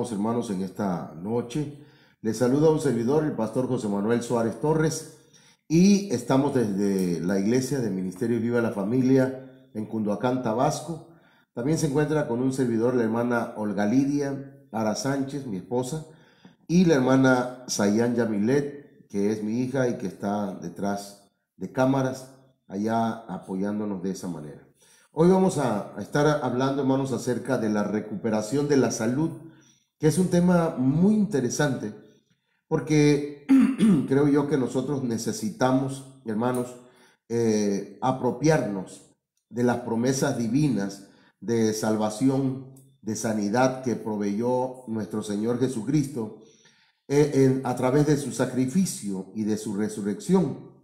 amados hermanos, en esta noche. Les saluda un servidor, el pastor José Manuel Suárez Torres, y estamos desde la iglesia de Ministerio Viva la Familia en Cunduacán, Tabasco. También se encuentra con un servidor la hermana Olga Lidia Ara Sánchez, mi esposa, y la hermana Sayan Yamilet, que es mi hija y que está detrás de cámaras, allá apoyándonos de esa manera. Hoy vamos a estar hablando, hermanos, acerca de la recuperación de la salud, que es un tema muy interesante, porque creo yo que nosotros necesitamos, hermanos, apropiarnos de las promesas divinas de salvación, de sanidad que proveyó nuestro Señor Jesucristo a través de su sacrificio y de su resurrección.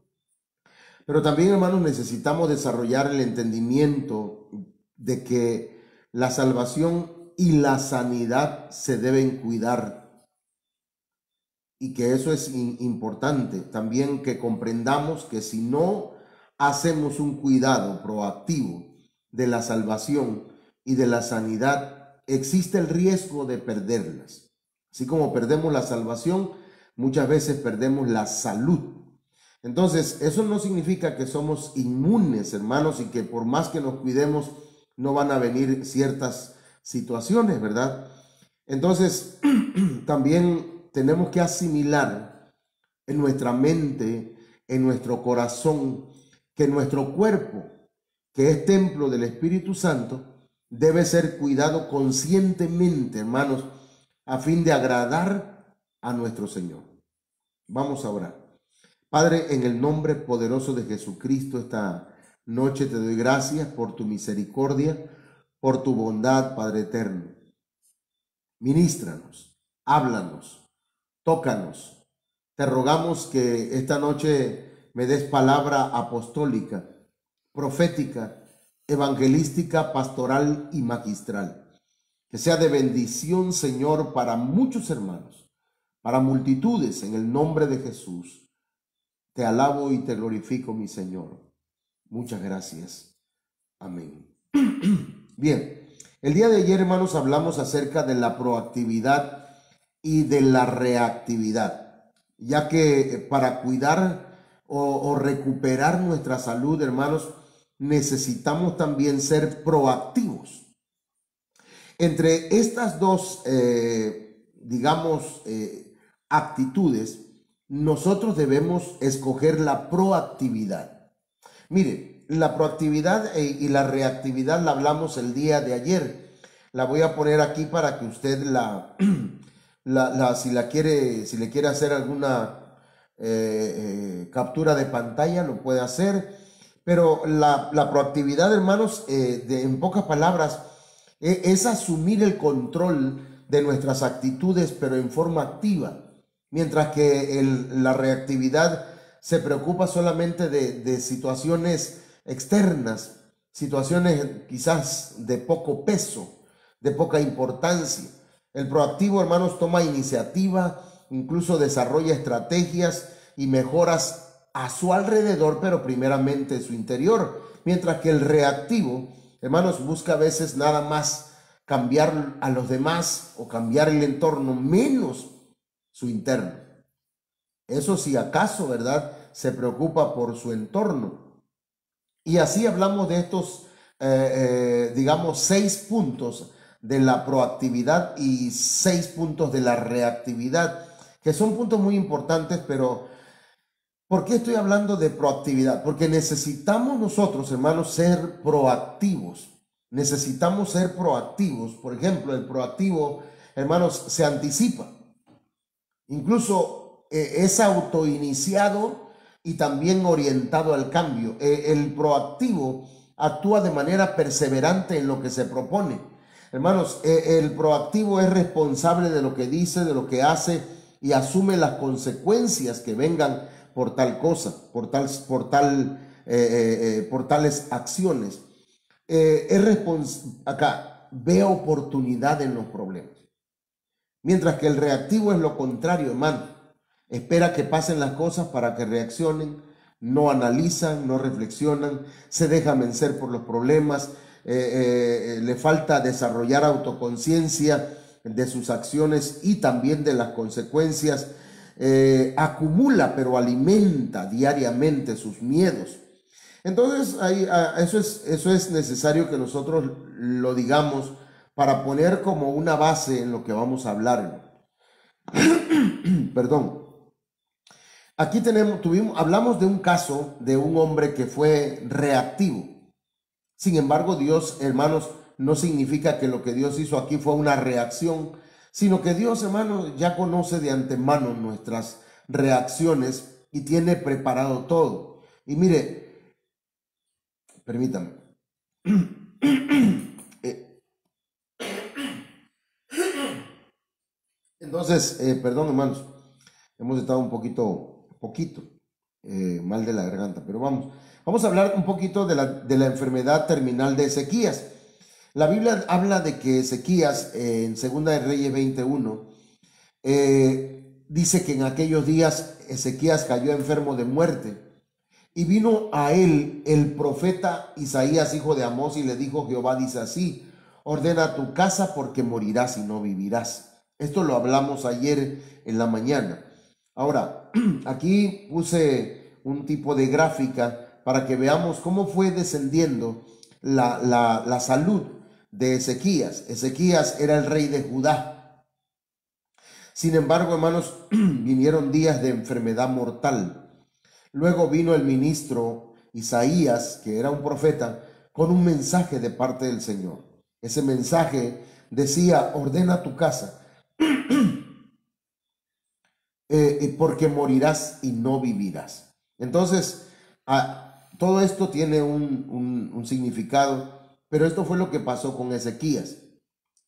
Pero también, hermanos, necesitamos desarrollar el entendimiento de que la salvación y la sanidad se deben cuidar, y que eso es importante. También que comprendamos que si no hacemos un cuidado proactivo de la salvación y de la sanidad, existe el riesgo de perderlas. Así como perdemos la salvación, muchas veces perdemos la salud. Entonces, eso no significa que somos inmunes, hermanos, y que por más que nos cuidemos, no van a venir ciertas situaciones, ¿verdad? Entonces, también tenemos que asimilar en nuestra mente, en nuestro corazón, que nuestro cuerpo, que es templo del Espíritu Santo, debe ser cuidado conscientemente, hermanos, a fin de agradar a nuestro Señor. Vamos a orar. Padre, en el nombre poderoso de Jesucristo, esta noche te doy gracias por tu misericordia, por tu bondad, Padre eterno. Ministranos, háblanos, tócanos. Te rogamos que esta noche me des palabra apostólica, profética, evangelística, pastoral y magistral. Que sea de bendición, Señor, para muchos hermanos, para multitudes, en el nombre de Jesús. Te alabo y te glorifico, mi Señor. Muchas gracias. Amén. Bien, el día de ayer, hermanos, hablamos acerca de la proactividad y de la reactividad, ya que para cuidar o recuperar nuestra salud, hermanos, necesitamos también ser proactivos. Entre estas dos, actitudes, nosotros debemos escoger la proactividad. Mire, la proactividad y la reactividad la hablamos el día de ayer. La voy a poner aquí para que usted si le quiere hacer alguna captura de pantalla, lo puede hacer. Pero la proactividad, hermanos, en pocas palabras, es asumir el control de nuestras actitudes, pero en forma activa. Mientras que la reactividad se preocupa solamente de situaciones externas, situaciones quizás de poco peso, de poca importancia. El proactivo, hermanos, toma iniciativa, incluso desarrolla estrategias y mejoras a su alrededor, pero primeramente en su interior. Mientras que el reactivo, hermanos, busca a veces nada más cambiar a los demás o cambiar el entorno, menos su interno. Eso si acaso, ¿verdad?, se preocupa por su entorno. Y así hablamos de estos, 6 puntos de la proactividad y 6 puntos de la reactividad, que son puntos muy importantes. Pero ¿por qué estoy hablando de proactividad? Porque necesitamos nosotros, hermanos, ser proactivos. Necesitamos ser proactivos. Por ejemplo, el proactivo, hermanos, se anticipa. Incluso es autoiniciado y también orientado al cambio. El proactivo actúa de manera perseverante en lo que se propone. Hermanos, el proactivo es responsable de lo que dice, de lo que hace, y asume las consecuencias que vengan por tal cosa, por tales acciones. Acá ve oportunidad en los problemas. Mientras que el reactivo es lo contrario, hermano. Espera que pasen las cosas para que reaccionen, no analizan, no reflexionan, se dejan vencer por los problemas, le falta desarrollar autoconciencia de sus acciones y también de las consecuencias, acumula, pero alimenta diariamente sus miedos. Entonces, eso es necesario que nosotros lo digamos para poner como una base en lo que vamos a hablar. Perdón. Aquí hablamos de un caso de un hombre que fue reactivo. Sin embargo, Dios, hermanos, no significa que lo que Dios hizo aquí fue una reacción, sino que Dios, hermanos, ya conoce de antemano nuestras reacciones y tiene preparado todo. Y mire, permítame. Entonces, perdón, hermanos, hemos estado un poquito mal de la garganta, pero vamos a hablar un poquito de la enfermedad terminal de Ezequías. La Biblia habla de que Ezequías, en Segunda de Reyes 21, dice que en aquellos días Ezequías cayó enfermo de muerte y vino a él el profeta Isaías, hijo de Amós, y le dijo: Jehová dice así: ordena tu casa porque morirás y no vivirás. Esto lo hablamos ayer en la mañana. Ahora, aquí puse un tipo de gráfica para que veamos cómo fue descendiendo la salud de Ezequías. Ezequías era el rey de Judá. Sin embargo, hermanos, vinieron días de enfermedad mortal. Luego vino el ministro Isaías, que era un profeta, con un mensaje de parte del Señor. Ese mensaje decía: ordena tu casa, porque morirás y no vivirás. Entonces, todo esto tiene un significado, pero esto fue lo que pasó con Ezequías.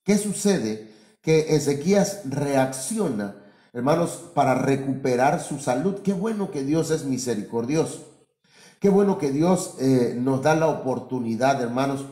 ¿Qué sucede? Que Ezequías reacciona, hermanos, para recuperar su salud. Qué bueno que Dios es misericordioso. Qué bueno que Dios nos da la oportunidad, hermanos,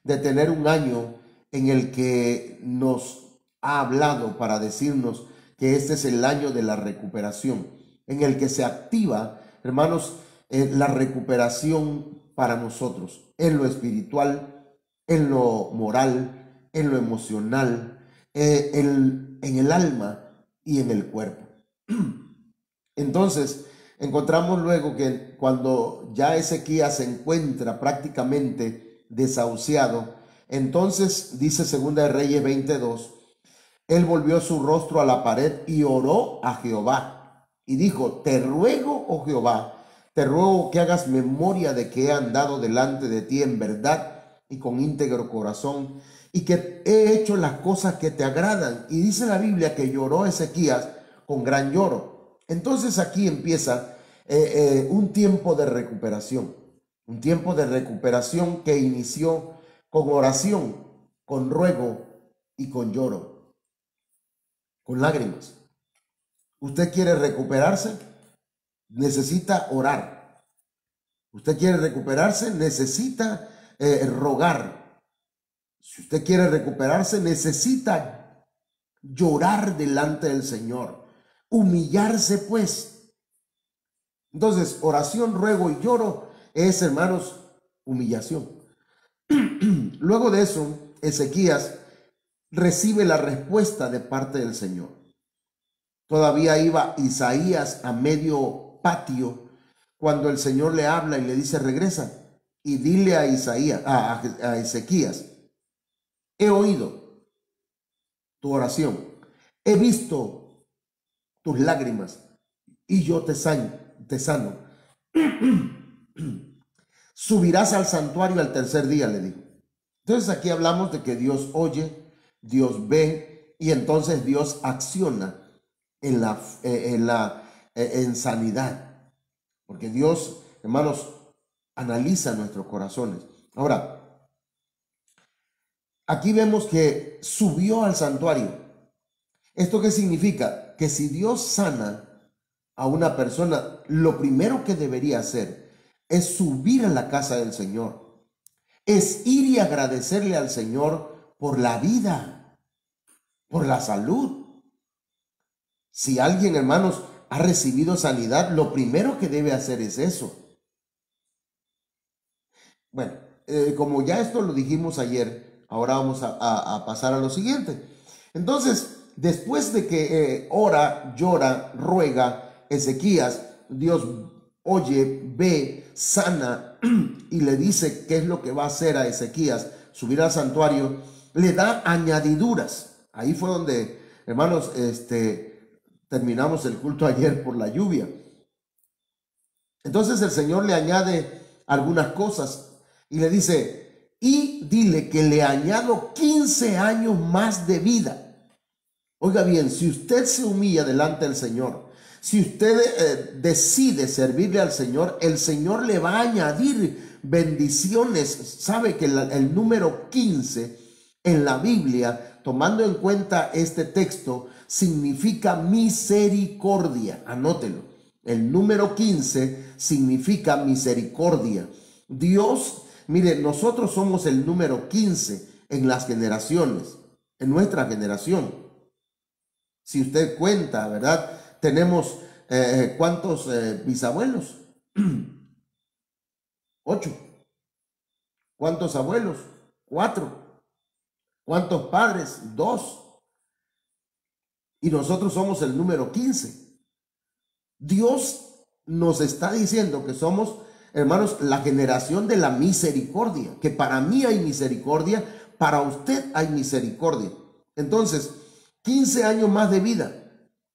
de tener un año en el que nos ha hablado para decirnos que este es el año de la recuperación, en el que se activa, hermanos, la recuperación para nosotros, en lo espiritual, en lo moral, en lo emocional, en el alma y en el cuerpo. Entonces, encontramos luego que cuando ya Ezequías se encuentra prácticamente desahuciado, entonces dice Segunda de Reyes 22, él volvió su rostro a la pared y oró a Jehová y dijo: te ruego, oh Jehová, te ruego que hagas memoria de que he andado delante de ti en verdad y con íntegro corazón, y que he hecho las cosas que te agradan. Y dice la Biblia que lloró Ezequías con gran lloro. Entonces aquí empieza un tiempo de recuperación, que inició con oración, con ruego y con lloro, con lágrimas. ¿Usted quiere recuperarse? Necesita orar. ¿Usted quiere recuperarse? Necesita rogar. Si usted quiere recuperarse, necesita llorar delante del Señor, humillarse pues. Entonces, oración, ruego y lloro es, hermanos, humillación. Luego de eso, Ezequías recibe la respuesta de parte del Señor. Todavía iba Isaías a medio patio cuando el Señor le habla y le dice: regresa y dile a a Ezequías: he oído tu oración, he visto tus lágrimas y yo te sano. Subirás al santuario al tercer día, le dijo. Entonces aquí hablamos de que Dios oye, Dios ve y entonces Dios acciona en sanidad. Porque Dios, hermanos, analiza nuestros corazones. Ahora, aquí vemos que subió al santuario. ¿Esto qué significa? Que si Dios sana a una persona, lo primero que debería hacer es subir a la casa del Señor, es ir y agradecerle al Señor por la vida, por la salud. Si alguien, hermanos, ha recibido sanidad, lo primero que debe hacer es eso. Bueno, como ya esto lo dijimos ayer, ahora vamos a pasar a lo siguiente. Entonces, después de que ora, llora, ruega Ezequías, Dios oye, ve, sana y le dice qué es lo que va a hacer a Ezequías, subir al santuario, le da añadiduras. Ahí fue donde, hermanos, terminamos el culto ayer por la lluvia. Entonces el Señor le añade algunas cosas y le dice, y dile que le añado 15 años más de vida. Oiga bien, si usted se humilla delante del Señor, si usted decide servirle al Señor, el Señor le va a añadir bendiciones. Sabe que el número 15 en la Biblia, tomando en cuenta este texto, significa misericordia. Anótelo. El número 15 significa misericordia. Dios, mire, nosotros somos el número 15 en las generaciones, en nuestra generación. Si usted cuenta, ¿verdad? Tenemos, ¿cuántos bisabuelos? 8. ¿Cuántos abuelos? 4. ¿Cuántos padres? 2. Y nosotros somos el número 15. Dios nos está diciendo que somos, hermanos, la generación de la misericordia, que para mí hay misericordia, para usted hay misericordia. Entonces, 15 años más de vida.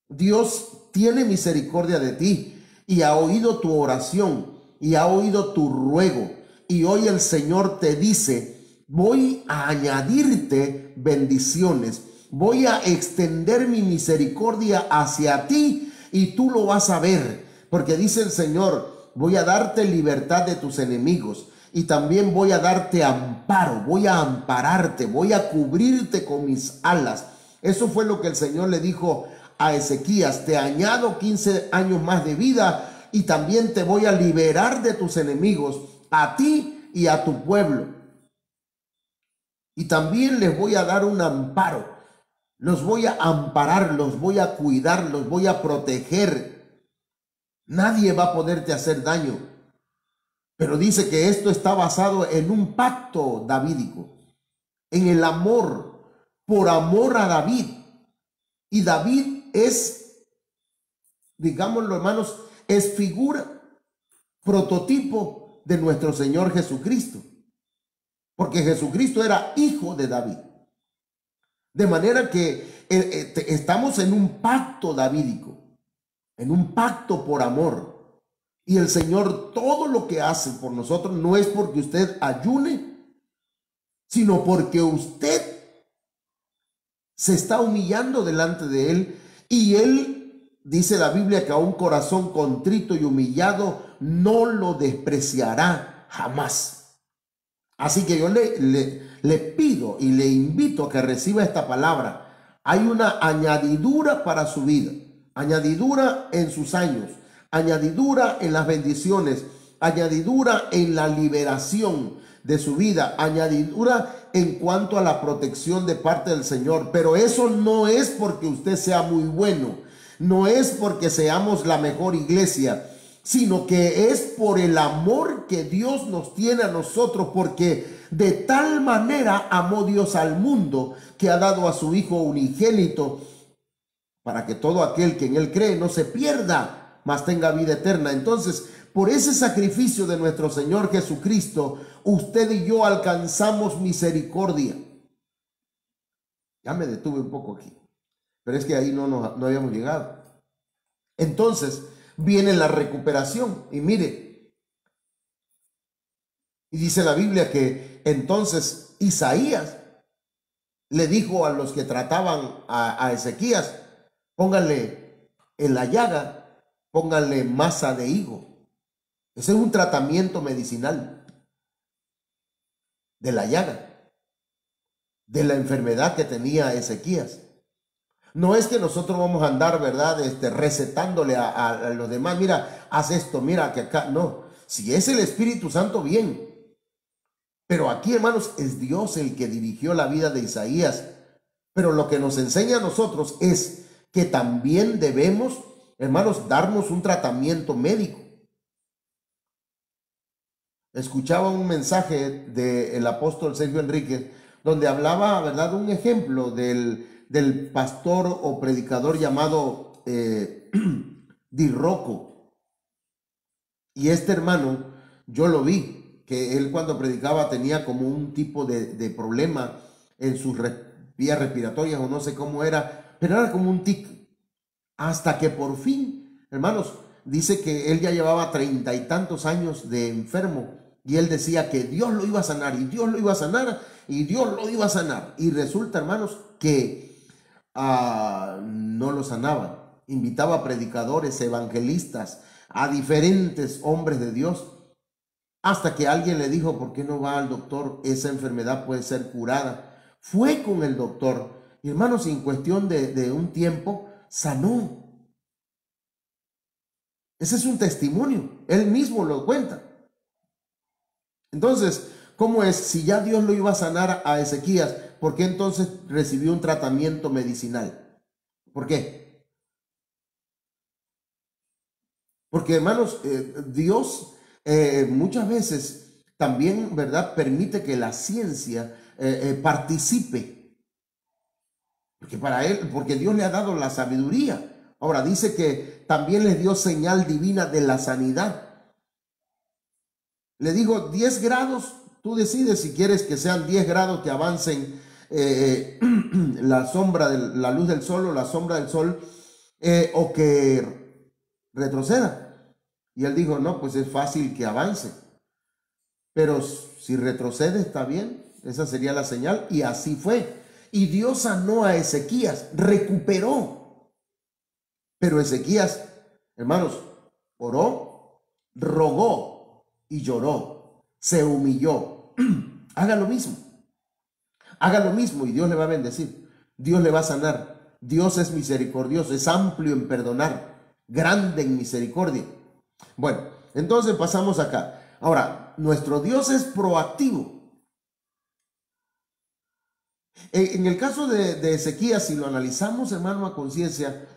Dios tiene misericordia de ti y ha oído tu oración y ha oído tu ruego. Y hoy el Señor te dice, voy a añadirte bendiciones, voy a extender mi misericordia hacia ti y tú lo vas a ver, porque dice el Señor, voy a darte libertad de tus enemigos y también voy a darte amparo, voy a ampararte, voy a cubrirte con mis alas. Eso fue lo que el Señor le dijo a Ezequías, te añado 15 años más de vida y también te voy a liberar de tus enemigos, a ti y a tu pueblo. Y también les voy a dar un amparo. Los voy a amparar, los voy a cuidar, los voy a proteger. Nadie va a poderte hacer daño. Pero dice que esto está basado en un pacto davídico, en el amor, por amor a David. Y David es, digámoslo hermanos, es figura, prototipo de nuestro Señor Jesucristo. Porque Jesucristo era hijo de David. De manera que estamos en un pacto davídico, en un pacto por amor. Y el Señor todo lo que hace por nosotros no es porque usted ayune, sino porque usted se está humillando delante de Él. Y Él, dice la Biblia, que a un corazón contrito y humillado no lo despreciará jamás. Así que yo le pido y le invito a que reciba esta palabra. Hay una añadidura para su vida, añadidura en sus años, añadidura en las bendiciones, añadidura en la liberación de su vida, añadidura en cuanto a la protección de parte del Señor. Pero eso no es porque usted sea muy bueno, no es porque seamos la mejor iglesia, sino que es por el amor que Dios nos tiene a nosotros, porque de tal manera amó Dios al mundo que ha dado a su Hijo unigénito para que todo aquel que en Él cree no se pierda, mas tenga vida eterna. Entonces, por ese sacrificio de nuestro Señor Jesucristo, usted y yo alcanzamos misericordia. Ya me detuve un poco aquí, pero es que ahí no habíamos llegado. Entonces, viene la recuperación. Y mire, y dice la Biblia que entonces Isaías le dijo a los que trataban a Ezequías, pónganle en la llaga, pónganle masa de higo. Ese es un tratamiento medicinal de la llaga, de la enfermedad que tenía Ezequías. No es que nosotros vamos a andar, ¿verdad? Recetándole a los demás, mira, haz esto, mira que acá. No, si es el Espíritu Santo, bien. Pero aquí, hermanos, es Dios el que dirigió la vida de Isaías. Pero lo que nos enseña a nosotros es que también debemos, hermanos, darnos un tratamiento médico. Escuchaba un mensaje del apóstol Sergio Enríquez donde hablaba, ¿verdad?, un ejemplo del del pastor o predicador llamado Di Rocco. Y este hermano, yo lo vi, que él cuando predicaba tenía como un tipo de problema en sus vías respiratorias o no sé cómo era, pero era como un tic. Hasta que por fin, hermanos, dice que él ya llevaba 30 y tantos años de enfermo y él decía que Dios lo iba a sanar y Dios lo iba a sanar y Dios lo iba a sanar. Y resulta, hermanos, que no lo sanaban. Invitaba a predicadores, evangelistas, a diferentes hombres de Dios, hasta que alguien le dijo: ¿por qué no va al doctor? Esa enfermedad puede ser curada. Fue con el doctor y, hermanos, en cuestión de un tiempo sanó. Ese es un testimonio, él mismo lo cuenta. Entonces, ¿cómo es? Si ya Dios lo iba a sanar a Ezequías, ¿por qué entonces recibió un tratamiento medicinal? ¿Por qué? Porque, hermanos, Dios muchas veces también, ¿verdad?, permite que la ciencia participe, porque para él, porque Dios le ha dado la sabiduría. Ahora dice que también les dio señal divina de la sanidad. Le digo 10 grados, tú decides si quieres que sean 10 grados que avancen la sombra de la luz del sol o la sombra del sol, o que retroceda. Y él dijo: no, pues es fácil que avance, pero si retrocede está bien, esa sería la señal. Y así fue. Y Dios sanó a Ezequías, recuperó. Pero Ezequías, hermanos, oró, rogó y lloró, se humilló. Haga lo mismo. Haga lo mismo y Dios le va a bendecir. Dios le va a sanar. Dios es misericordioso, es amplio en perdonar, grande en misericordia. Bueno, entonces pasamos acá. Ahora, nuestro Dios es proactivo. En el caso de Ezequías, si lo analizamos, hermano, a conciencia,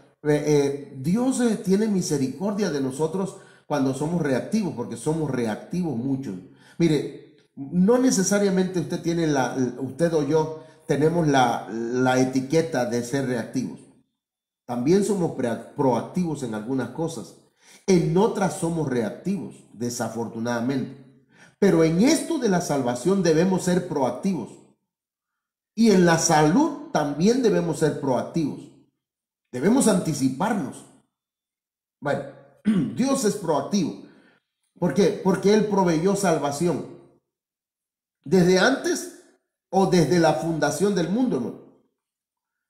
Dios tiene misericordia de nosotros cuando somos reactivos, porque somos reactivos muchos. Mire, no necesariamente usted tiene usted o yo tenemos la etiqueta de ser reactivos. También somos proactivos en algunas cosas. En otras somos reactivos, desafortunadamente. Pero en esto de la salvación debemos ser proactivos. Y en la salud también debemos ser proactivos. Debemos anticiparnos. Bueno, Dios es proactivo. ¿Por qué? Porque Él proveyó salvación. Desde antes o desde la fundación del mundo, ¿no?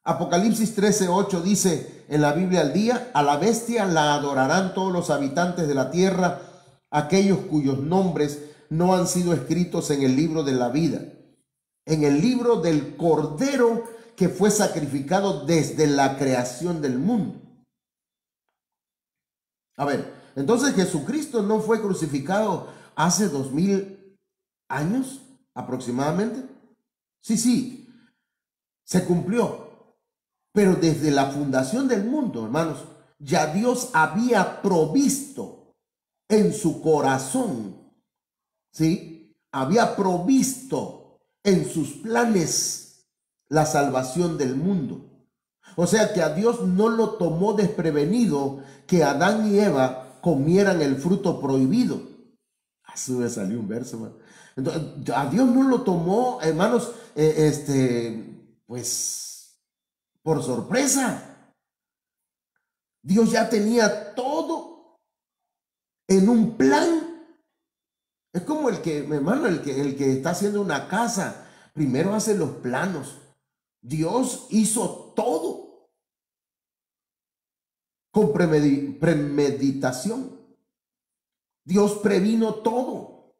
Apocalipsis 13:8 dice en la Biblia al día: a la bestia la adorarán todos los habitantes de la tierra, aquellos cuyos nombres no han sido escritos en el libro de la vida, en el libro del Cordero que fue sacrificado desde la creación del mundo. A ver, entonces Jesucristo no fue crucificado hace 2000 años aproximadamente. Sí, se cumplió. Pero desde la fundación del mundo, hermanos, ya Dios había provisto en su corazón, ¿sí? Había provisto en sus planes la salvación del mundo. O sea que a Dios no lo tomó desprevenido que Adán y Eva comieran el fruto prohibido. Así me salió un verso, man. Entonces, a Dios no lo tomó, hermanos, pues por sorpresa. Dios ya tenía todo en un plan. Es como el que, hermano, el que está haciendo una casa, primero hace los planos. Dios hizo todo con premeditación. Dios previno todo.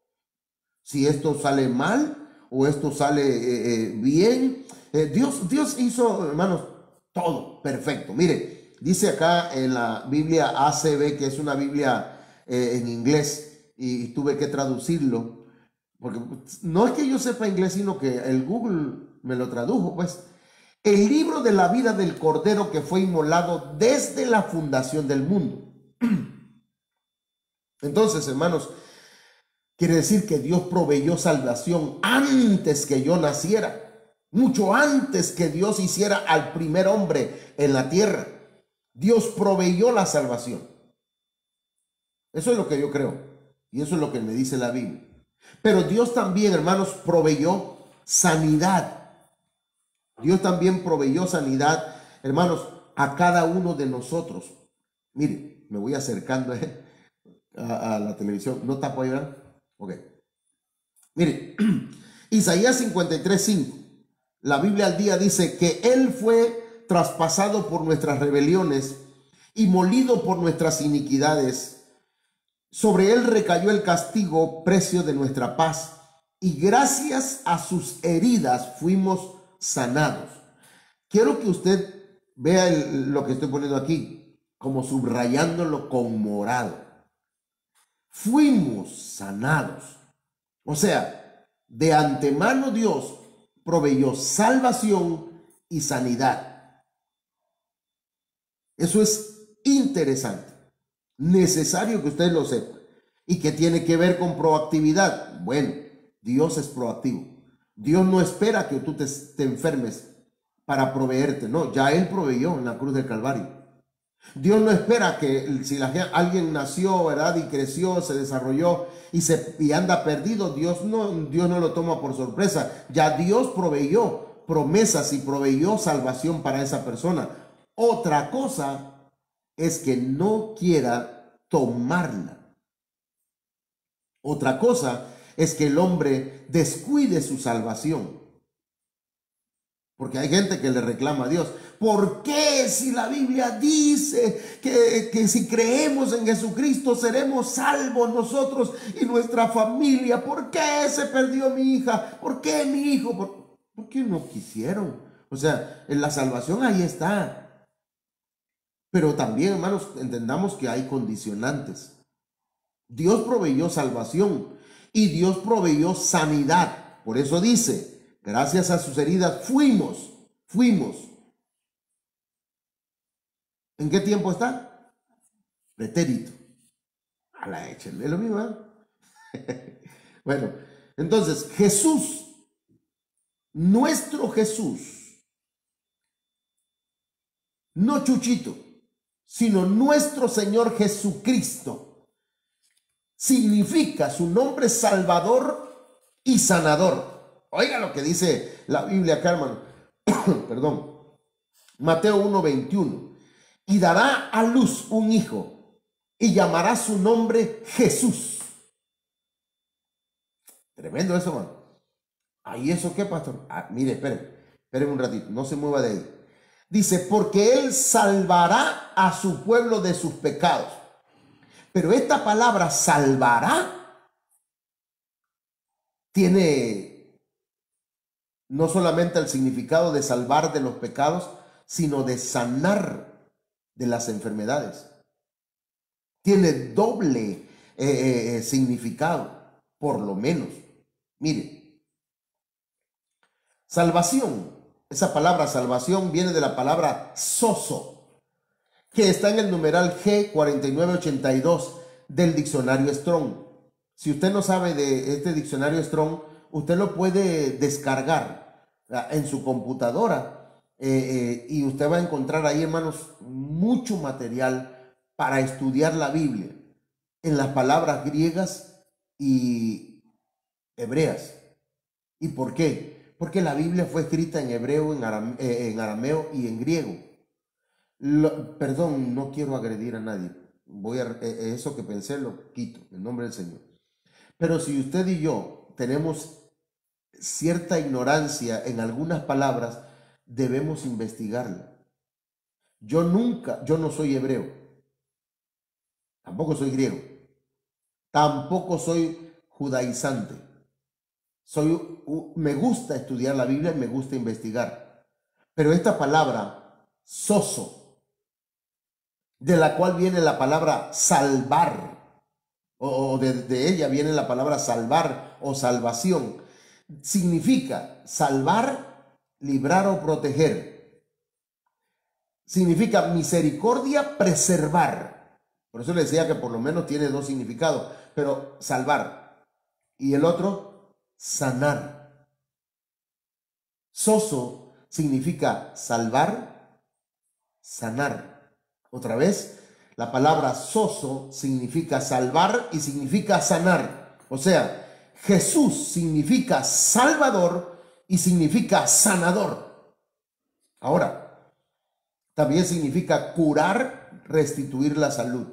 Si esto sale mal o esto sale bien, Dios hizo, hermanos, todo perfecto. Mire, dice acá en la Biblia ACB, que es una Biblia en inglés, y tuve que traducirlo, porque no es que yo sepa inglés, sino que el Google me lo tradujo, pues. El libro de la vida del Cordero que fue inmolado desde la fundación del mundo. Entonces, hermanos, quiere decir que Dios proveyó salvación antes que yo naciera. mucho antes que Dios hiciera al primer hombre en la tierra. Dios proveyó la salvación. Eso es lo que yo creo. Y eso es lo que me dice la Biblia. Pero Dios también, hermanos, proveyó sanidad. Dios también proveyó sanidad, hermanos, a cada uno de nosotros. Mire, me voy acercando a la televisión. ¿No tapo ahí, verdad? Ok. Mire, Isaías 53:5. La Biblia al día dice que Él fue traspasado por nuestras rebeliones y molido por nuestras iniquidades. Sobre Él recayó el castigo, precio de nuestra paz, y gracias a sus heridas fuimos sanados. Quiero que usted vea lo que estoy poniendo aquí, como subrayándolo con morado. Fuimos sanados. O sea, de antemano Dios proveyó salvación y sanidad. Eso es interesante, necesario que usted lo sepa. ¿Y qué tiene que ver con proactividad? Bueno, Dios es proactivo. Dios no espera que tú te enfermes para proveerte, no, ya Él proveyó en la cruz del Calvario. Dios no espera que si alguien nació, ¿verdad? Y creció, se desarrolló y anda perdido, Dios no lo toma por sorpresa. Ya Dios proveyó promesas y proveyó salvación para esa persona. Otra cosa es que no quiera tomarla. Otra cosa es que el hombre descuide su salvación. Porque hay gente que le reclama a Dios. ¿Por qué si la Biblia dice que si creemos en Jesucristo seremos salvos nosotros y nuestra familia? ¿Por qué se perdió mi hija? ¿Por qué mi hijo? ¿Por qué no quisieron? O sea, en la salvación ahí está. Pero también, hermanos, entendamos que hay condicionantes. Dios proveyó salvación y Dios proveyó sanidad. Por eso dice, gracias a sus heridas fuimos. ¿En qué tiempo está? Pretérito. A la échenle lo mismo, ¿eh? Bueno, entonces Jesús, nuestro Jesús, no Chuchito, sino nuestro Señor Jesucristo, significa su nombre Salvador y Sanador. Oiga lo que dice la Biblia acá, hermano. Perdón. Mateo 1:21. Y dará a luz un hijo y llamará su nombre Jesús. Tremendo eso, hermano. ¿Ahí eso qué, pastor? Mire, espere un ratito, no se mueva de ahí. Dice, porque él salvará a su pueblo de sus pecados. Pero esta palabra salvará tiene no solamente el significado de salvar de los pecados, sino de sanar de las enfermedades. Tiene doble significado, por lo menos. Mire, salvación, esa palabra salvación viene de la palabra sozo, que está en el numeral G4982 del diccionario Strong. Si usted no sabe de este diccionario Strong, usted lo puede descargar en su computadora y usted va a encontrar ahí, hermanos, mucho material para estudiar la Biblia en las palabras griegas y hebreas. ¿Y por qué? Porque la Biblia fue escrita en hebreo, en arameo y en griego. Perdón, no quiero agredir a nadie. Eso que pensé lo quito, en nombre del Señor. Pero si usted y yo tenemos cierta ignorancia en algunas palabras, debemos investigarla. Yo no soy hebreo, tampoco soy griego, tampoco soy judaizante. Me gusta estudiar la Biblia y me gusta investigar. Pero esta palabra, sozo, de la cual viene la palabra salvar, o de ella viene la palabra salvar o salvación, significa salvar, librar o proteger. Significa misericordia, preservar. Por eso le decía que por lo menos tiene dos significados, pero salvar. Y el otro, sanar. Soso significa salvar, sanar. Otra vez, la palabra soso significa salvar y significa sanar. O sea, Jesús significa salvador y significa sanador. Ahora, también significa curar, restituir la salud.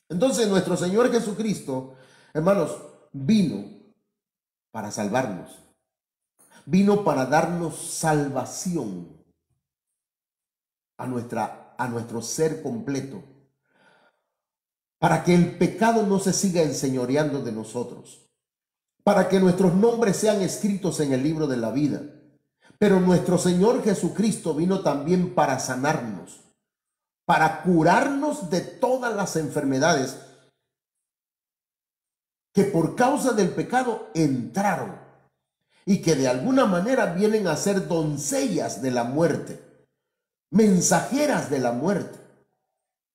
Entonces, nuestro Señor Jesucristo, hermanos, vino para salvarnos. Vino para darnos salvación a nuestro ser completo, para que el pecado no se siga enseñoreando de nosotros, para que nuestros nombres sean escritos en el libro de la vida. Pero nuestro Señor Jesucristo vino también para sanarnos, para curarnos de todas las enfermedades que por causa del pecado entraron y que de alguna manera vienen a ser doncellas de la muerte, mensajeras de la muerte.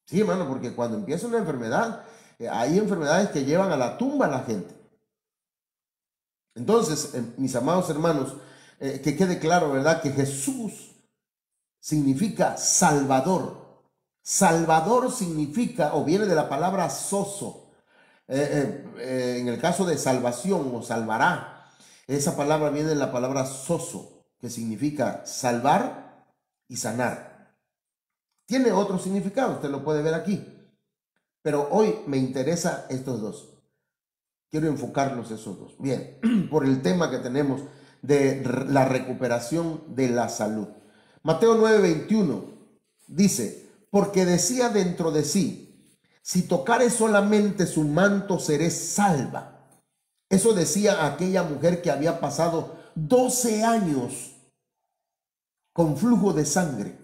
Sí, hermano, porque cuando empieza una enfermedad, hay enfermedades que llevan a la tumba a la gente. Entonces, mis amados hermanos, que quede claro, ¿verdad? Que Jesús significa Salvador. Salvador significa, o viene de la palabra soso. En el caso de salvación o salvará, esa palabra viene de la palabra soso, que significa salvar y sanar. Tiene otro significado, usted lo puede ver aquí. Pero hoy me interesa estos dos. Quiero enfocarlos esos dos. Bien, por el tema que tenemos de la recuperación de la salud. Mateo 9:21 dice, porque decía dentro de sí, si tocare solamente su manto seré salva. Eso decía aquella mujer que había pasado 12 años con flujo de sangre.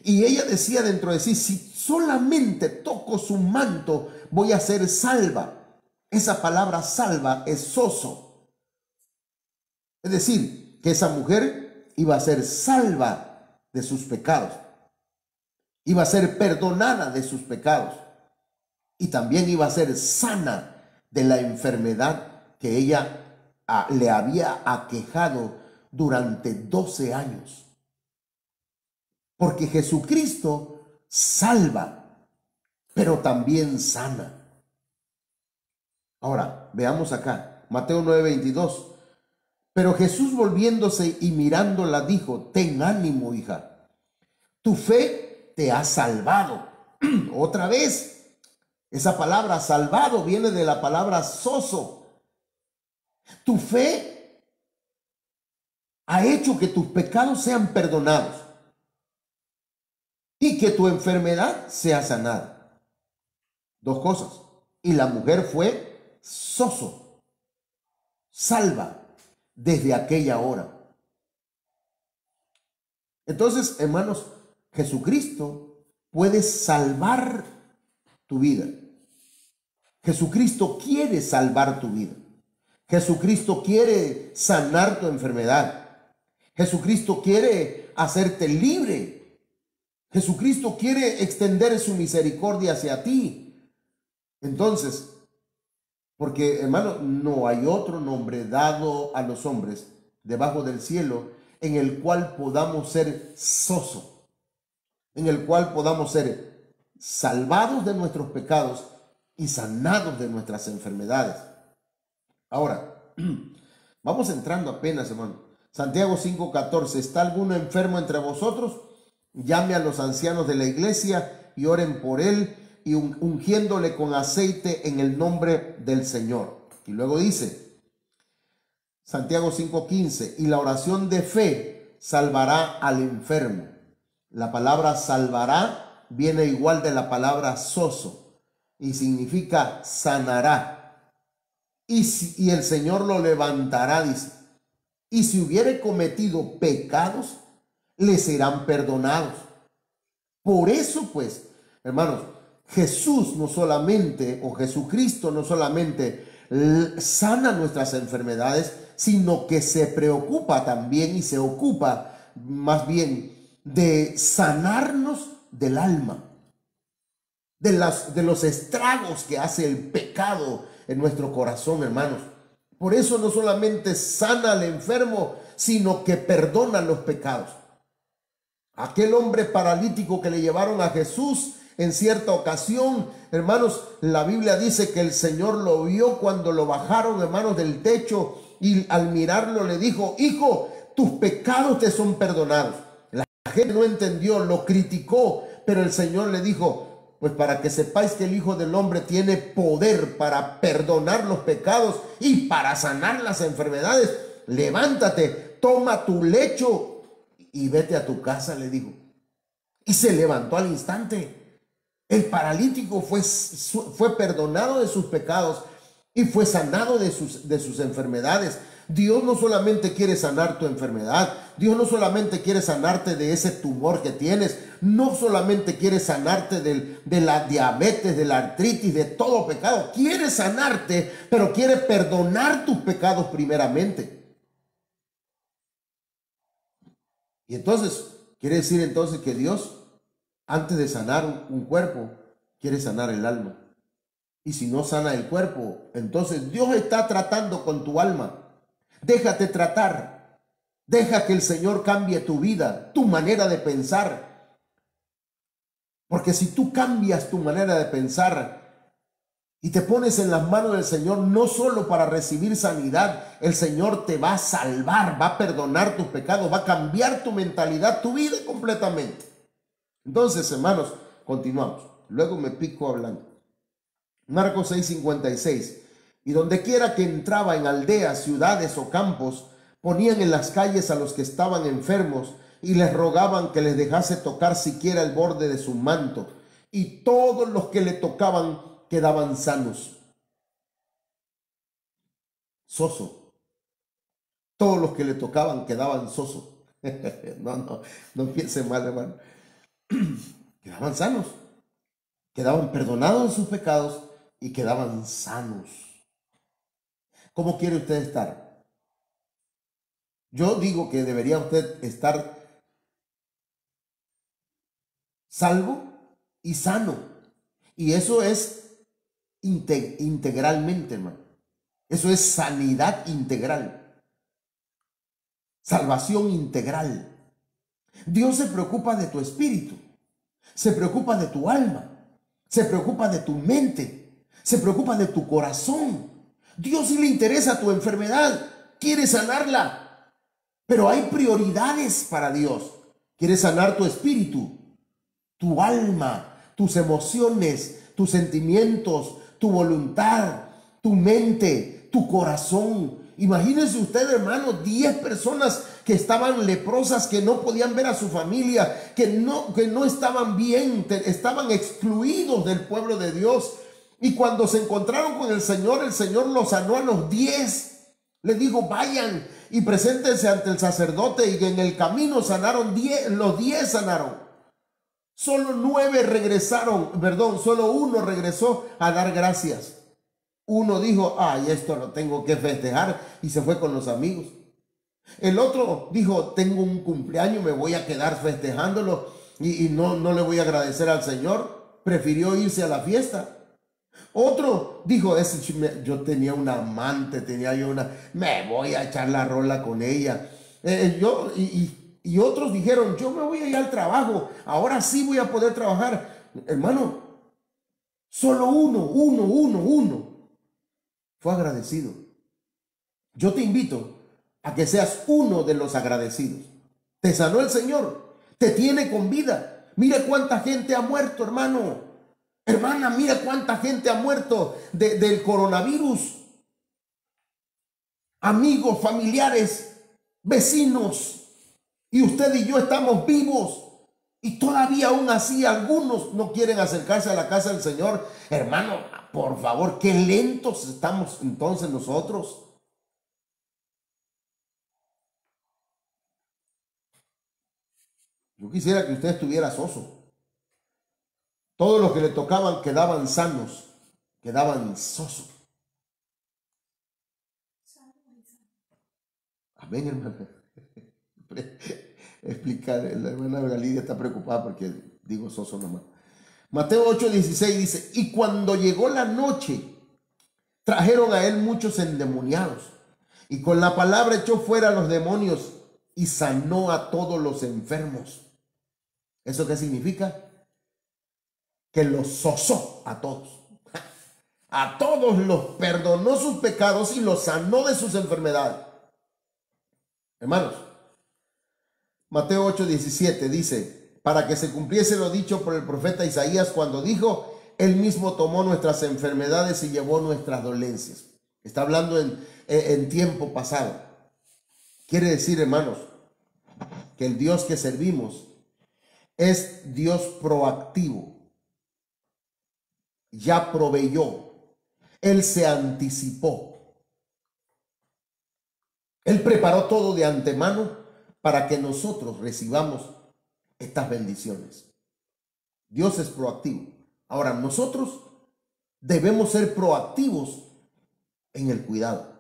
Y ella decía dentro de sí, si solamente toco su manto, voy a ser salva. Esa palabra salva es soso. Es decir, que esa mujer iba a ser salva de sus pecados. Iba a ser perdonada de sus pecados. Y también iba a ser sana de la enfermedad que ella le había aquejado durante 12 años. Porque Jesucristo salva, pero también sana. Ahora, veamos acá, Mateo 9:22. Pero Jesús volviéndose y mirándola dijo, ten ánimo, hija, tu fe te ha salvado. Otra vez, esa palabra salvado viene de la palabra soso. Tu fe ha hecho que tus pecados sean perdonados y que tu enfermedad sea sanada. Dos cosas. Y la mujer fue soso, salva desde aquella hora. Entonces, hermanos, Jesucristo puede salvar tu vida. Jesucristo quiere salvar tu vida. Jesucristo quiere sanar tu enfermedad. Jesucristo quiere hacerte libre. Jesucristo quiere extender su misericordia hacia ti. Entonces, porque, hermano, no hay otro nombre dado a los hombres debajo del cielo en el cual podamos ser soso, en el cual podamos ser salvados de nuestros pecados y sanados de nuestras enfermedades. Ahora, vamos entrando apenas, hermano. Santiago 5:14, ¿está alguno enfermo entre vosotros? Llame a los ancianos de la iglesia y oren por él, y ungiéndole con aceite en el nombre del Señor. Y luego dice, Santiago 5:15, y la oración de fe salvará al enfermo. La palabra salvará viene igual de la palabra soso y significa sanará. Y el Señor lo levantará, dice. Y si hubiere cometido pecados, le serán perdonados. Por eso, pues, hermanos, Jesús no solamente, o Jesucristo no solamente sana nuestras enfermedades, sino que se preocupa también y se ocupa más bien de sanarnos del alma, de los estragos que hace el pecado en nuestro corazón, hermanos. Por eso no solamente sana al enfermo, sino que perdona los pecados. Aquel hombre paralítico que le llevaron a Jesús en cierta ocasión, hermanos, la Biblia dice que el Señor lo vio cuando lo bajaron, hermanos, del techo, y al mirarlo le dijo: hijo, tus pecados te son perdonados. La gente no entendió, lo criticó, pero el Señor le dijo: pues para que sepáis que el Hijo del Hombre tiene poder para perdonar los pecados y para sanar las enfermedades, levántate, toma tu lecho y vete a tu casa, le dijo. Y se levantó al instante. El paralítico fue perdonado de sus pecados y fue sanado de sus enfermedades. Dios no solamente quiere sanar tu enfermedad, Dios no solamente quiere sanarte de ese tumor que tienes, no solamente quiere sanarte de la diabetes, de la artritis, de todo pecado. Quiere sanarte, pero quiere perdonar tus pecados primeramente. Y entonces, quiere decir entonces que Dios, antes de sanar un cuerpo, quiere sanar el alma. Y si no sana el cuerpo, entonces Dios está tratando con tu alma. Déjate tratar. Deja que el Señor cambie tu vida, tu manera de pensar. Porque si tú cambias tu manera de pensar y te pones en las manos del Señor, no solo para recibir sanidad, el Señor te va a salvar, va a perdonar tus pecados, va a cambiar tu mentalidad, tu vida completamente. Entonces, hermanos, continuamos. Luego me pico hablando. Marcos 6:56. Y donde quiera que entraba, en aldeas, ciudades o campos, ponían en las calles a los que estaban enfermos y les rogaban que les dejase tocar siquiera el borde de su manto. Y todos los que le tocaban quedaban sanos. Soso. Todos los que le tocaban quedaban sosos. No piensen mal, hermano. Quedaban sanos. Quedaban perdonados de sus pecados y quedaban sanos. ¿Cómo quiere usted estar? Yo digo que debería usted estar salvo y sano. Y eso es integralmente, hermano. Eso es sanidad integral. Salvación integral. Dios se preocupa de tu espíritu. Se preocupa de tu alma. Se preocupa de tu mente. Se preocupa de tu corazón. Dios sí le interesa tu enfermedad. Quiere sanarla. Pero hay prioridades para Dios. Quiere sanar tu espíritu, tu alma, tus emociones, tus sentimientos, tu voluntad, tu mente, tu corazón. Imagínense usted, hermano, 10 personas que estaban leprosas, que no podían ver a su familia, que no estaban bien, estaban excluidos del pueblo de Dios. Y cuando se encontraron con el Señor los sanó a los 10. Les dijo: vayan y preséntense ante el sacerdote. Y en el camino sanaron 10, los 10 sanaron. Solo 9 regresaron, solo uno regresó a dar gracias. Uno dijo: ay, esto lo tengo que festejar, y se fue con los amigos. El otro dijo: tengo un cumpleaños, me voy a quedar festejándolo y no le voy a agradecer al Señor. Prefirió irse a la fiesta. Otro dijo: yo tenía una amante, me voy a echar la rola con ella. Y otros dijeron: yo me voy a ir al trabajo, ahora sí voy a poder trabajar. Hermano, solo uno fue agradecido. Yo te invito a que seas uno de los agradecidos. Te sanó el Señor, te tiene con vida. Mira cuánta gente ha muerto, hermano. Hermana, mira cuánta gente ha muerto del coronavirus. Amigos, familiares, vecinos. Y usted y yo estamos vivos. Y todavía aún así algunos no quieren acercarse a la casa del Señor. Hermano, por favor, qué lentos estamos entonces nosotros. Yo quisiera que usted estuviera soso. Todos los que le tocaban quedaban sanos, quedaban sosos. Amén, hermana. Explicar, la hermana Galidia está preocupada porque digo soso nomás. Mateo 8:16 dice: y cuando llegó la noche, Trajeron a él muchos endemoniados y con la palabra echó fuera a los demonios y sanó a todos los enfermos. ¿Eso qué significa? Que los sozó a todos. A todos los perdonó sus pecados y los sanó de sus enfermedades. Hermanos, Mateo 8:17 dice, para que se cumpliese lo dicho por el profeta Isaías cuando dijo, él mismo tomó nuestras enfermedades y llevó nuestras dolencias. Está hablando en tiempo pasado. Quiere decir, hermanos, que el Dios que servimos es Dios proactivo. Ya proveyó. Él se anticipó. Él preparó todo de antemano para que nosotros recibamos estas bendiciones. Dios es proactivo. Ahora, nosotros debemos ser proactivos en el cuidado.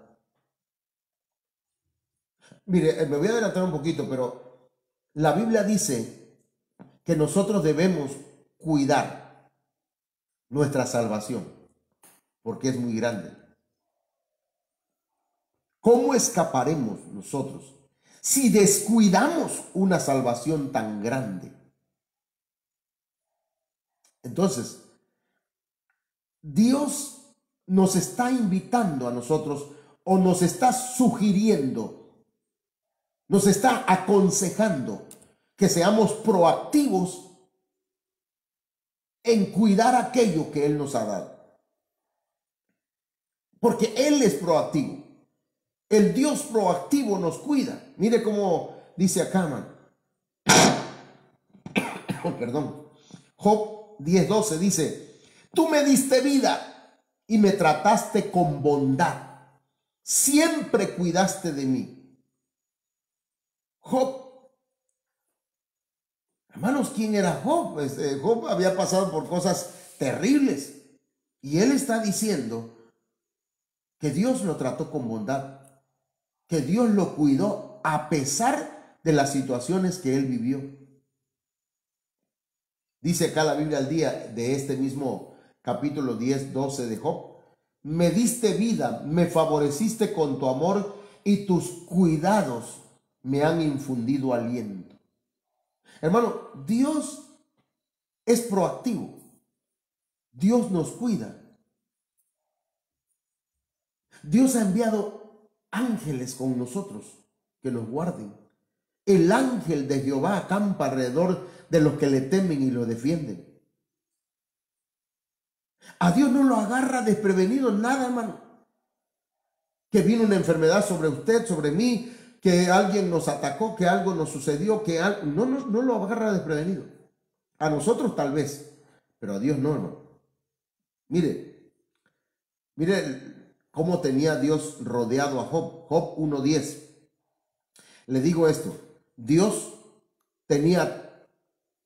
Mire, me voy a adelantar un poquito, pero la Biblia dice que nosotros debemos cuidar nuestra salvación, porque es muy grande. ¿Cómo escaparemos nosotros si descuidamos una salvación tan grande? Entonces, Dios nos está invitando a nosotros o nos está sugiriendo, nos está aconsejando que seamos proactivos en cuidar aquello que Él nos ha dado. Porque Él es proactivo. El Dios proactivo nos cuida. Mire cómo dice acá, man. Perdón. Job 10:12 dice, tú me diste vida y me trataste con bondad. Siempre cuidaste de mí. Job. Hermanos, ¿quién era Job? Job había pasado por cosas terribles. Y él está diciendo que Dios lo trató con bondad, que Dios lo cuidó a pesar de las situaciones que él vivió. Dice acá la Biblia al día de este mismo capítulo 10:12 de Job, me diste vida, me favoreciste con tu amor y tus cuidados me han infundido aliento. Hermano, Dios es proactivo. Dios nos cuida. Dios ha enviado ángeles con nosotros que nos guarden. El ángel de Jehová acampa alrededor de los que le temen y lo defienden. A Dios no lo agarra desprevenido nada, hermano. Que vino una enfermedad sobre usted, sobre mí, que alguien nos atacó, que algo nos sucedió, que algo... No lo agarra desprevenido. A nosotros tal vez, pero a Dios no, hermano. Mire cómo tenía Dios rodeado a Job. Job 1:10. Le digo esto, Dios tenía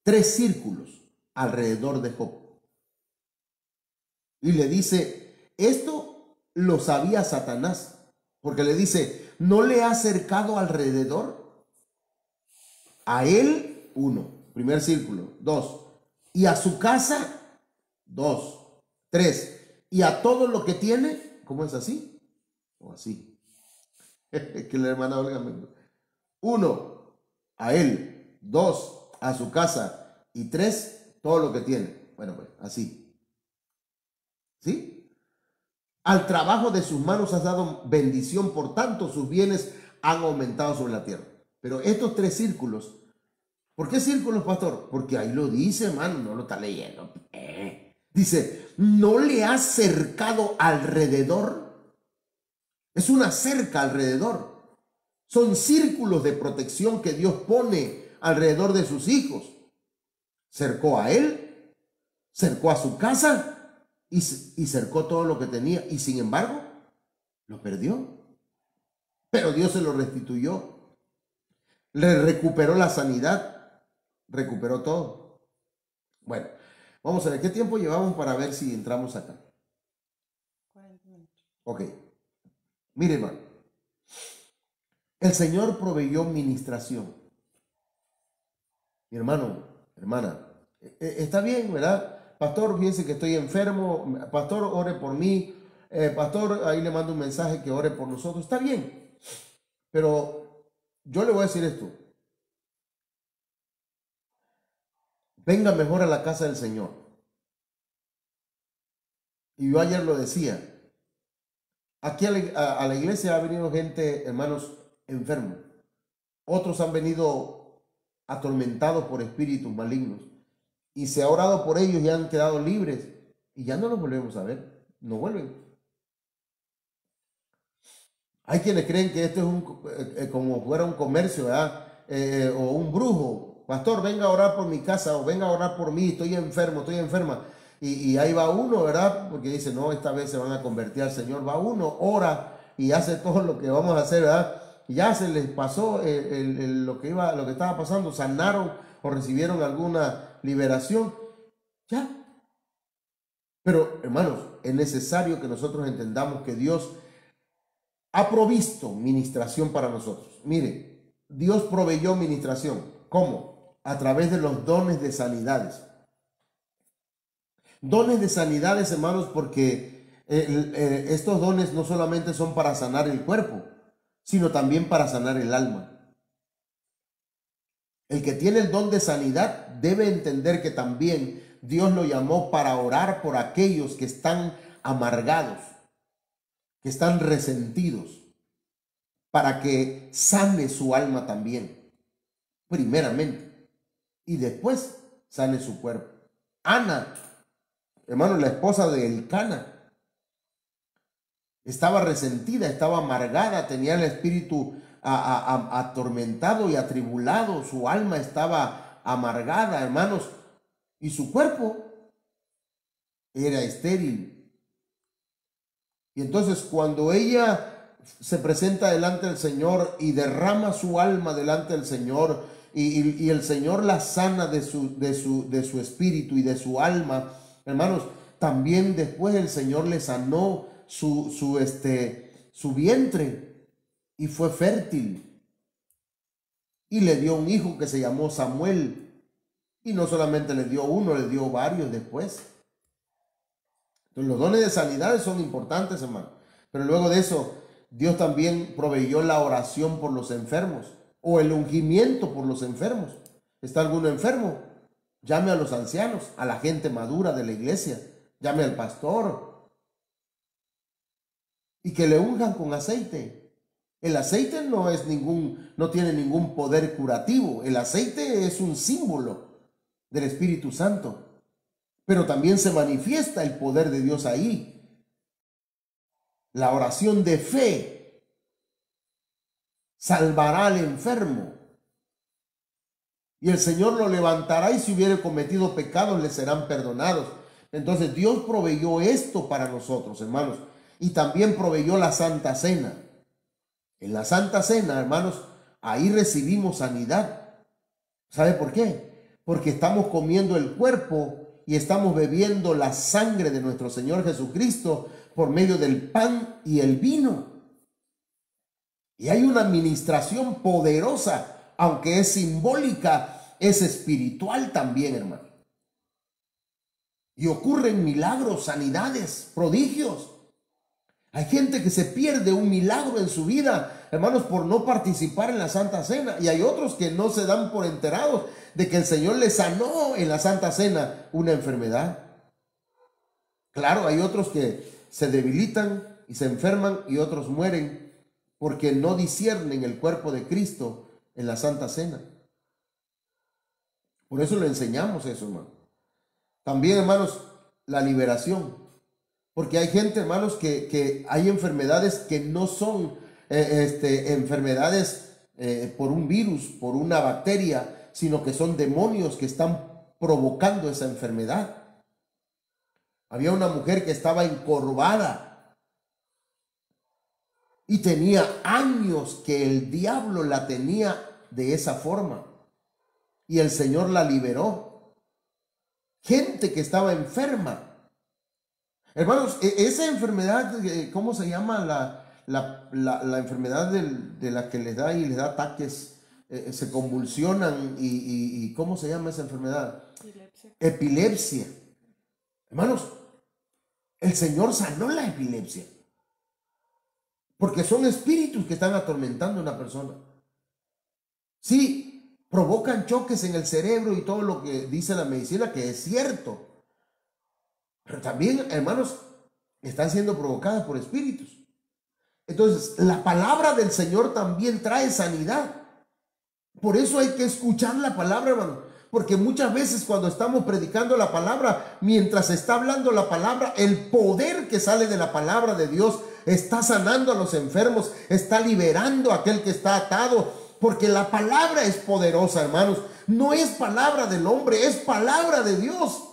3 círculos alrededor de Job. Y le dice, esto lo sabía Satanás, porque le dice, ¿no le ha cercado alrededor? A él, 1, primer círculo, 2, y a su casa, 2, 3, y a todo lo que tiene, ¿cómo es así? O así. Que la hermana Olga me... 1, a él, 2, a su casa, y 3, todo lo que tiene. Bueno, pues así. ¿Sí? Al trabajo de sus manos has dado bendición, por tanto sus bienes han aumentado sobre la tierra. Pero estos 3 círculos, ¿por qué círculos, pastor? Porque ahí lo dice, hermano, no lo está leyendo. Dice, ¿no le has cercado alrededor? Es una cerca alrededor. Son círculos de protección que Dios pone alrededor de sus hijos. Cercó a él, cercó a su casa y cercó todo lo que tenía. Y sin embargo, lo perdió. Pero Dios se lo restituyó. Le recuperó la sanidad. Recuperó todo. Bueno, vamos a ver, ¿qué tiempo llevamos para ver si entramos acá? 40 minutos. Ok. Mire, hermano. El Señor proveyó ministración. Mi hermano, hermana, está bien, ¿verdad? Pastor, fíjense que estoy enfermo. Pastor, ore por mí. pastor, ahí le mando un mensaje que ore por nosotros. Está bien, pero yo le voy a decir esto. Venga mejor a la casa del Señor. Y yo ayer lo decía. Aquí a la iglesia ha venido gente, hermanos, enfermos. Otros han venido atormentados por espíritus malignos. Y se ha orado por ellos y han quedado libres. Y ya no los volvemos a ver. No vuelven. Hay quienes creen que esto es como fuera un comercio, ¿verdad? O un brujo. Pastor, venga a orar por mi casa o venga a orar por mí. Estoy enfermo, estoy enferma. Y ahí va uno, ¿verdad? Porque dice, no, esta vez se van a convertir al Señor. Va uno, ora y hace todo lo que vamos a hacer, ¿verdad? Ya se les pasó lo que estaba pasando, sanaron o recibieron alguna liberación. Ya. Pero, hermanos, es necesario que nosotros entendamos que Dios ha provisto ministración para nosotros. Mire, Dios proveyó ministración. ¿Cómo? A través de los dones de sanidades. Dones de sanidades, hermanos, porque estos dones no solamente son para sanar el cuerpo, sino también para sanar el alma. El que tiene el don de sanidad debe entender que también Dios lo llamó para orar por aquellos que están amargados, que están resentidos, para que sane su alma también, primeramente, y después sane su cuerpo. Ana, hermano, la esposa de Elcana, estaba resentida, estaba amargada, tenía el espíritu atormentado y atribulado, su alma estaba amargada, hermanos, y su cuerpo era estéril. Y entonces cuando ella se presenta delante del Señor y derrama su alma delante del Señor, y el Señor la sana de su espíritu y de su alma, hermanos, también después el Señor le sanó su vientre y fue fértil y le dio un hijo que se llamó Samuel, y no solamente le dio uno, le dio varios después. Entonces los dones de sanidades son importantes, hermano, pero luego de eso Dios también proveyó la oración por los enfermos o el ungimiento por los enfermos. ¿Está alguno enfermo? Llame a los ancianos, a la gente madura de la iglesia, llame al pastor y que le unjan con aceite. El aceite no tiene ningún poder curativo. El aceite es un símbolo del Espíritu Santo, pero también se manifiesta el poder de Dios ahí. La oración de fe salvará al enfermo y el Señor lo levantará, y si hubiere cometido pecados le serán perdonados. Entonces Dios proveyó esto para nosotros, hermanos, y también proveyó la Santa Cena. En la Santa Cena, hermanos, ahí recibimos sanidad. ¿Sabe por qué? Porque estamos comiendo el cuerpo y estamos bebiendo la sangre de nuestro Señor Jesucristo por medio del pan y el vino. Y hay una administración poderosa, aunque es simbólica, es espiritual también, hermano. Y ocurren milagros, sanidades, prodigios. Hay gente que se pierde un milagro en su vida, hermanos, por no participar en la Santa Cena. Y hay otros que no se dan por enterados de que el Señor les sanó en la Santa Cena una enfermedad. Claro, hay otros que se debilitan y se enferman, y otros mueren porque no disciernen el cuerpo de Cristo en la Santa Cena. Por eso le enseñamos eso, hermano. También, hermanos, la liberación. Porque hay gente, hermanos, que hay enfermedades que no son enfermedades por un virus, por una bacteria, sino que son demonios que están provocando esa enfermedad. Había una mujer que estaba encorvada y tenía años que el diablo la tenía de esa forma, y el Señor la liberó. Gente que estaba enferma. Hermanos, esa enfermedad, ¿cómo se llama? La enfermedad de la que les da y les da ataques, se convulsionan y ¿cómo se llama esa enfermedad? Epilepsia. Epilepsia. Hermanos, el Señor sanó la epilepsia. Porque son espíritus que están atormentando a una persona. Sí, provocan choques en el cerebro y todo lo que dice la medicina, que es cierto. Pero también, hermanos, están siendo provocadas por espíritus. Entonces, la palabra del Señor también trae sanidad. Por eso hay que escuchar la palabra, hermano. Porque muchas veces cuando estamos predicando la palabra, mientras está hablando la palabra, el poder que sale de la palabra de Dios está sanando a los enfermos, está liberando a aquel que está atado. Porque la palabra es poderosa, hermanos. No es palabra del hombre, es palabra de Dios.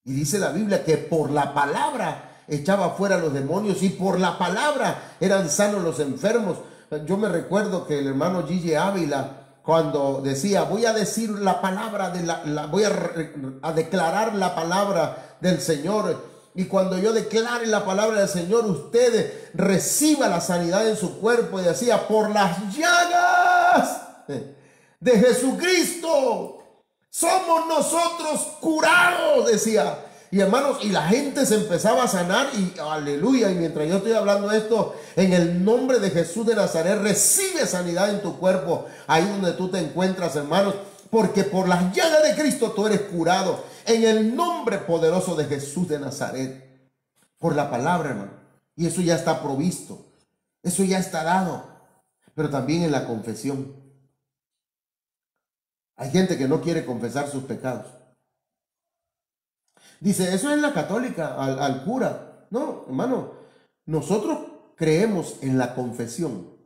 Y dice la Biblia que por la palabra echaba fuera a los demonios y por la palabra eran sanos los enfermos. Yo me recuerdo que el hermano Gigi Ávila, cuando decía, voy a decir la palabra, voy a declarar la palabra del Señor. Y cuando yo declare la palabra del Señor, usted reciba la sanidad en su cuerpo. Y decía, por las llagas de Jesucristo somos nosotros curados, decía. Y hermanos, y la gente se empezaba a sanar y aleluya. Y mientras yo estoy hablando esto, en el nombre de Jesús de Nazaret, recibe sanidad en tu cuerpo, ahí donde tú te encuentras, hermanos, porque por las llagas de Cristo tú eres curado, en el nombre poderoso de Jesús de Nazaret, por la palabra, hermano. Y eso ya está provisto, eso ya está dado, pero también en la confesión. Hay gente que no quiere confesar sus pecados. Dice, eso es la católica, al cura. No, hermano, nosotros creemos en la confesión,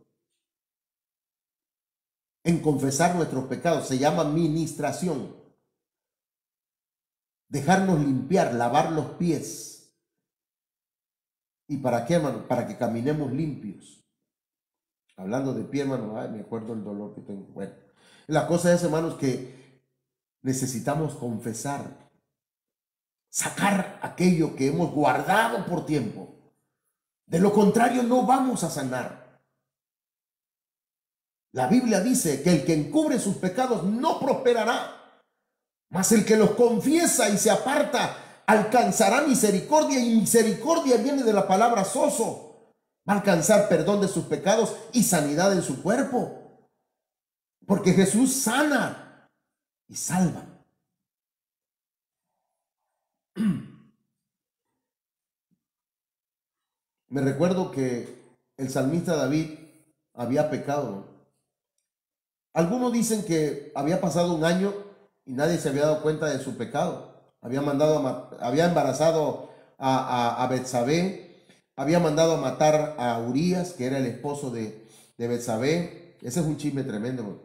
en confesar nuestros pecados. Se llama ministración. Dejarnos limpiar, lavar los pies. ¿Y para qué, hermano? Para que caminemos limpios. Hablando de pie, hermano, ay, me acuerdo el dolor que tengo. Bueno, la cosa es, hermanos, que necesitamos confesar. Sacar aquello que hemos guardado por tiempo. De lo contrario, no vamos a sanar. La Biblia dice que el que encubre sus pecados no prosperará, mas el que los confiesa y se aparta alcanzará misericordia, y misericordia viene de la palabra soso. Va a alcanzar perdón de sus pecados y sanidad en su cuerpo. Porque Jesús sana y salva. Me recuerdo que el salmista David había pecado, ¿no? Algunos dicen que había pasado un año y nadie se había dado cuenta de su pecado. Había embarazado a Betsabé, había mandado a matar a Urías, que era el esposo de Betsabé. Ese es un chisme tremendo, ¿no?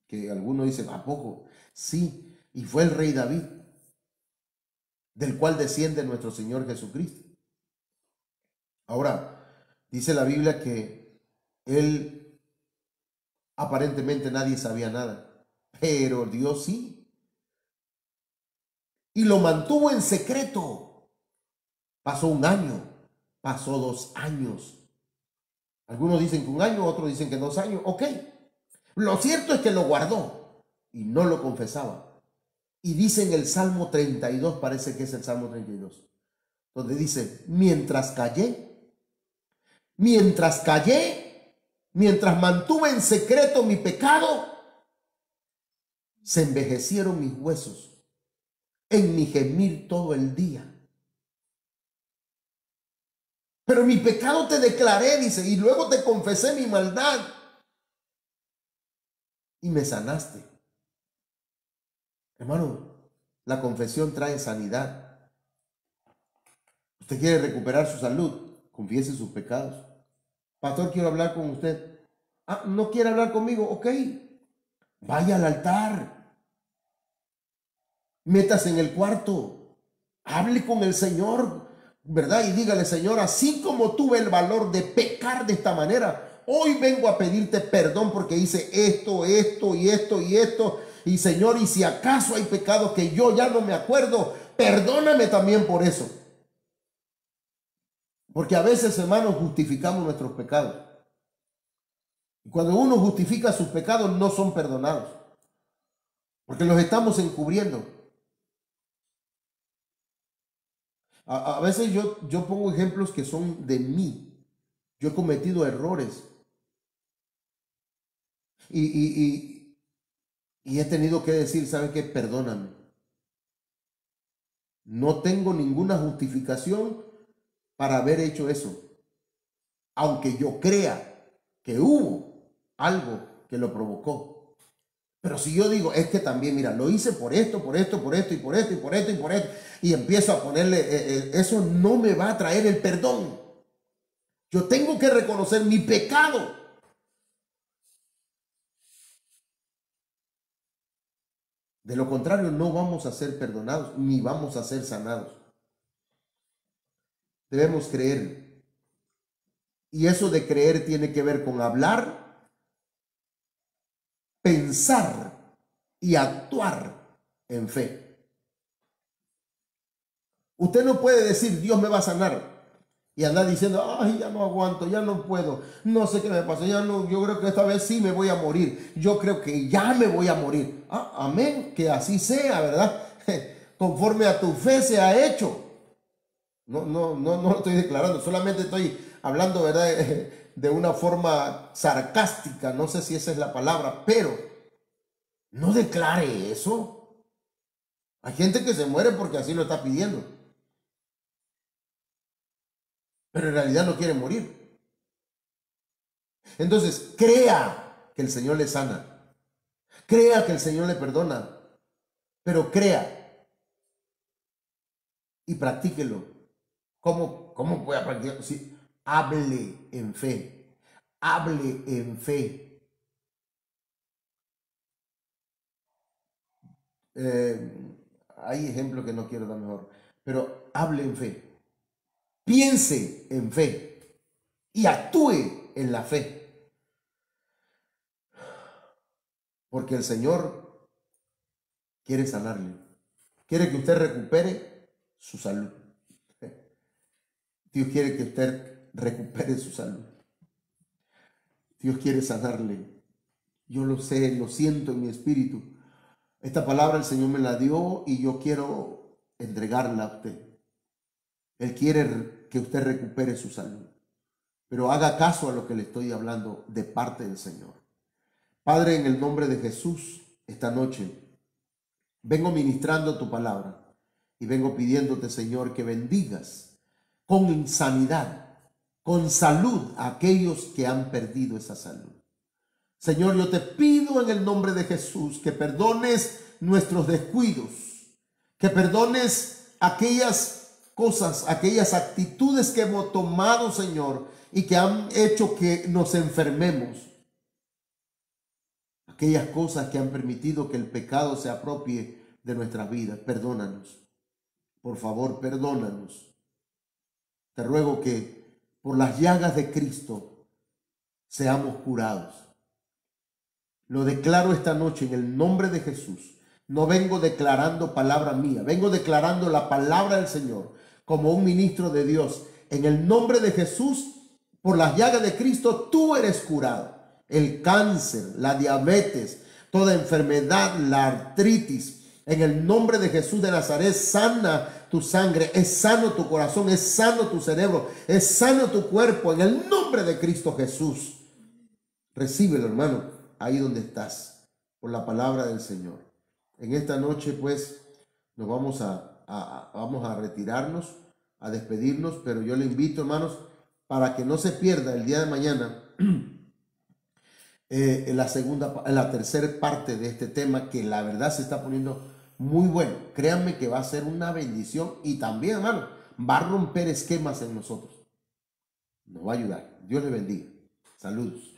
Que algunos dicen, ¿a poco? Sí, y fue el rey David, del cual desciende nuestro Señor Jesucristo. Ahora, dice la Biblia que él, aparentemente nadie sabía nada, pero Dios sí. Y lo mantuvo en secreto. Pasó un año, pasó 2 años. Algunos dicen que 1 año, otros dicen que 2 años. Ok, lo cierto es que lo guardó y no lo confesaba. Y dice en el Salmo 32, parece que es el Salmo 32, donde dice, mientras mantuve en secreto mi pecado, se envejecieron mis huesos en mi gemir todo el día. Pero mi pecado te declaré, dice, y luego te confesé mi maldad y me sanaste. Hermano, la confesión trae sanidad. Usted quiere recuperar su salud, confiese sus pecados. Pastor, quiero hablar con usted. Ah, ¿no quiere hablar conmigo? Ok, vaya al altar. Métase en el cuarto. Hable con el Señor, ¿verdad? Y dígale, Señor, así como tuve el valor de pecar de esta manera, hoy vengo a pedirte perdón porque hice esto y esto y esto. Y Señor, y si acaso hay pecados que yo ya no me acuerdo, perdóname también por eso. Porque a veces, hermanos, justificamos nuestros pecados. Y cuando uno justifica sus pecados, no son perdonados. Porque los estamos encubriendo. A veces yo pongo ejemplos que son de mí. Yo he cometido errores y he tenido que decir, ¿sabes qué? Perdóname. No tengo ninguna justificación para haber hecho eso, aunque yo crea que hubo algo que lo provocó. Pero si yo digo, es que también, mira, lo hice por esto, por esto, por esto, y por esto, y por esto, y por esto, y empiezo a ponerle, eso no me va a traer el perdón. Yo tengo que reconocer mi pecado. De lo contrario, no vamos a ser perdonados, ni vamos a ser sanados. Debemos creer. Y eso de creer tiene que ver con hablar, pensar y actuar en fe. Usted no puede decir, Dios me va a sanar, y andar diciendo, ay, ya no aguanto, ya no puedo, no sé qué me pasa, ya no, yo creo que esta vez sí me voy a morir, yo creo que ya me voy a morir. Ah, amén, que así sea, ¿verdad? Conforme a tu fe se ha hecho. No lo estoy declarando, solamente estoy hablando, ¿verdad? De una forma sarcástica, no sé si esa es la palabra, pero no declare eso. Hay gente que se muere porque así lo está pidiendo, pero en realidad no quiere morir. Entonces, crea que el Señor le sana, crea que el Señor le perdona, pero crea y practíquelo. ¿Cómo voy a practicar? Sí, hable en fe, hable en fe. Hay ejemplos que no quiero dar mejor, pero hable en fe, piense en fe y actúe en la fe. Porque el Señor quiere sanarle. Quiere que usted recupere su salud. Dios quiere que usted recupere su salud. Dios quiere sanarle. Yo lo sé, lo siento en mi espíritu. Esta palabra el Señor me la dio y yo quiero entregarla a usted. Él quiere que usted recupere su salud. Pero haga caso a lo que le estoy hablando de parte del Señor. Padre, en el nombre de Jesús, esta noche vengo ministrando tu palabra y vengo pidiéndote, Señor, que bendigas con sanidad, con salud a aquellos que han perdido esa salud. Señor, yo te pido en el nombre de Jesús que perdones nuestros descuidos, que perdones aquellas cosas, aquellas actitudes que hemos tomado, Señor, y que han hecho que nos enfermemos. Aquellas cosas que han permitido que el pecado se apropie de nuestras vidas. Perdónanos. Por favor, perdónanos. Te ruego que por las llagas de Cristo seamos curados. Lo declaro esta noche en el nombre de Jesús. No vengo declarando palabra mía, vengo declarando la palabra del Señor como un ministro de Dios. En el nombre de Jesús, por las llagas de Cristo, tú eres curado. El cáncer, la diabetes, toda enfermedad, la artritis. En el nombre de Jesús de Nazaret, sana tu sangre, es sano tu corazón, es sano tu cerebro, es sano tu cuerpo. En el nombre de Cristo Jesús. Recíbelo, hermano, ahí donde estás, por la palabra del Señor. En esta noche, pues, nos vamos a retirarnos, a despedirnos, pero yo le invito, hermanos, para que no se pierda el día de mañana la tercera parte de este tema, que la verdad se está poniendo muy bueno. Créanme que va a ser una bendición y también, hermano, va a romper esquemas en nosotros. Nos va a ayudar. Dios le bendiga. Saludos.